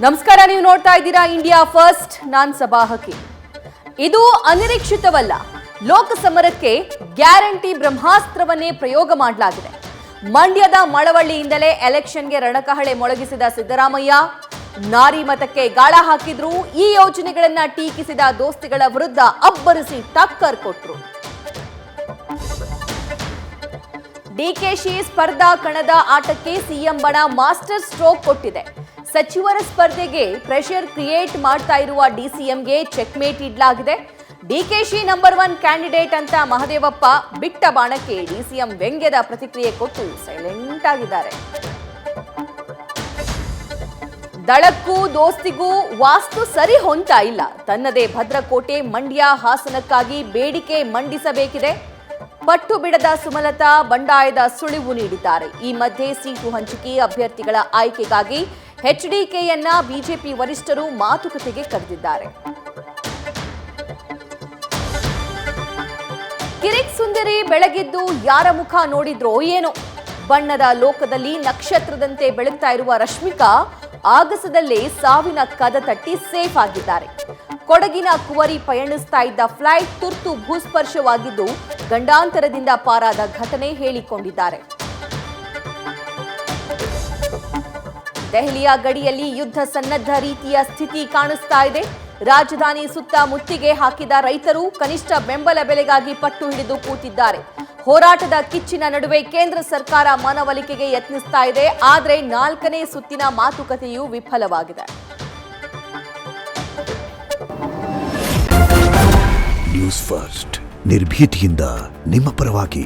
ನಮಸ್ಕಾರ, ನೀವು ನೋಡ್ತಾ ಇದ್ದೀರಾ ಇಂಡಿಯಾ ಫಸ್ಟ್. ನಾನ್ ಸಬಾ ಹಕೀಂ. ಇದು ಅನಿರೀಕ್ಷಿತವಲ್ಲ. ಲೋಕಸಮರಕ್ಕೆ ಗ್ಯಾರಂಟಿ ಬ್ರಹ್ಮಾಸ್ತ್ರವನ್ನೇ ಪ್ರಯೋಗ ಮಾಡಲಾಗಿದೆ. ಮಂಡ್ಯದ ಮಳವಳ್ಳಿಯಿಂದಲೇ ಎಲೆಕ್ಷನ್ಗೆ ರಣಕಹಳೆ ಮೊಳಗಿಸಿದ ಸಿದ್ದರಾಮಯ್ಯ ನಾರಿ ಮತಕ್ಕೆ ಗಾಳ ಹಾಕಿದ್ರು. ಈ ಯೋಜನೆಗಳನ್ನ ಟೀಕಿಸಿದ ದೋಸ್ತಿಗಳ ವಿರುದ್ಧ ಅಬ್ಬರಿಸಿ ಟಕ್ಕರ್ ಕೊಟ್ರು. ಡಿಕೆಶಿ ಸ್ಪರ್ಧಾ ಕಣದ ಆಟಕ್ಕೆ ಸಿಎಂ ಬಣ ಮಾಸ್ಟರ್ ಸ್ಟ್ರೋಕ್ ಕೊಟ್ಟಿದೆ. ಸಚಿವರ ಸ್ಪರ್ಧೆಗೆ ಪ್ರೆಷರ್ ಕ್ರಿಯೇಟ್ ಮಾಡ್ತಾ ಇರುವ ಡಿಸಿಎಂಗೆ ಚೆಕ್ಮೇಟ್ ಇಡಲಾಗಿದೆ. ಡಿಕೆಶಿ ನಂಬರ್ 1 ಕ್ಯಾಂಡಿಡೇಟ್ ಅಂತ ಮಹದೇವಪ್ಪ ಬಿಟ್ಟ ಬಾಣಕ್ಕೆ ಡಿಸಿಎಂ ವ್ಯಂಗ್ಯದ ಪ್ರತಿಕ್ರಿಯೆ ಕೊಟ್ಟು ಸೈಲೆಂಟ್ ಆಗಿದ್ದಾರೆ. ದಳಕ್ಕೂ ದೋಸ್ತಿಗೂ ವಾಸ್ತು ಸರಿ ಹೊಂತಾ ಇಲ್ಲ. ತನ್ನದೇ ಭದ್ರಕೋಟೆ ಮಂಡ್ಯ ಹಾಸನಕ್ಕಾಗಿ ಬೇಡಿಕೆ ಮಂಡಿಸಬೇಕಿದೆ. ಪಟ್ಟು ಬಿಡದ ಸುಮಲತಾ ಬಂಡಾಯದ ಸುಳಿವು ನೀಡಿದ್ದಾರೆ. ಈ ಮಧ್ಯೆ ಸೀಟು ಹಂಚಿಕೆ ಅಭ್ಯರ್ಥಿಗಳ ಆಯ್ಕೆಗಾಗಿ ಎಚ್ಡಿಕೆಯನ್ನ ಬಿಜೆಪಿ ವರಿಷ್ಠರು ಮಾತುಕತೆಗೆ ಕರೆದಿದ್ದಾರೆ. ಕಿರಿಕ್ ಸುಂದರಿ ಬೆಳಗಿದ್ದು ಯಾರ ಮುಖ ನೋಡಿದ್ರೋ ಏನೋ, ಬಣ್ಣದ ಲೋಕದಲ್ಲಿ ನಕ್ಷತ್ರದಂತೆ ಬೆಳಗ್ತಾ ಇರುವ ರಶ್ಮಿಕಾ ಆಗಸದಲ್ಲೇ ಸಾವಿನ ಕದ ತಟ್ಟಿ ಸೇಫ್ ಆಗಿದ್ದಾರೆ. ಕೊಡಗಿನ ಕುವರಿ ಪಯಣಿಸ್ತಾ ಇದ್ದ ಫ್ಲೈಟ್ ತುರ್ತು ಭೂಸ್ಪರ್ಶವಾಗಿದ್ದು ಗಂಡಾಂತರದಿಂದ ಪಾರಾದ ಘಟನೆ ಹೇಳಿಕೊಂಡಿದ್ದಾರೆ. ದೆಹಲಿಯ ಗಡಿಯಲ್ಲಿ ಯುದ್ಧ ಸನ್ನದ್ಧ ರೀತಿಯ ಸ್ಥಿತಿ ಕಾಣಿಸ್ತಾ ಇದೆ. ರಾಜಧಾನಿ ಸುತ್ತ ಮುತ್ತಿಗೆ ಹಾಕಿದ ರೈತರು ಕನಿಷ್ಠ ಬೆಂಬಲ ಬೆಲೆಗಾಗಿ ಪಟ್ಟು ಹಿಡಿದು ಕೂತಿದ್ದಾರೆ. ಹೋರಾಟದ ಕಿಚ್ಚಿನ ನಡುವೆ ಕೇಂದ್ರ ಸರ್ಕಾರ ಮನವೊಲಿಕೆಗೆ ಯತ್ನಿಸ್ತಾ ಇದೆ. ಆದರೆ 4ನೇ ಸುತ್ತಿನ ಮಾತುಕತೆಯೂ ವಿಫಲವಾಗಿದೆ. ನ್ಯೂಸ್ ಫಸ್ಟ್ ನಿರ್ಭೀತಿಯಿಂದ ನಿಮ್ಮ ಪರವಾಗಿ.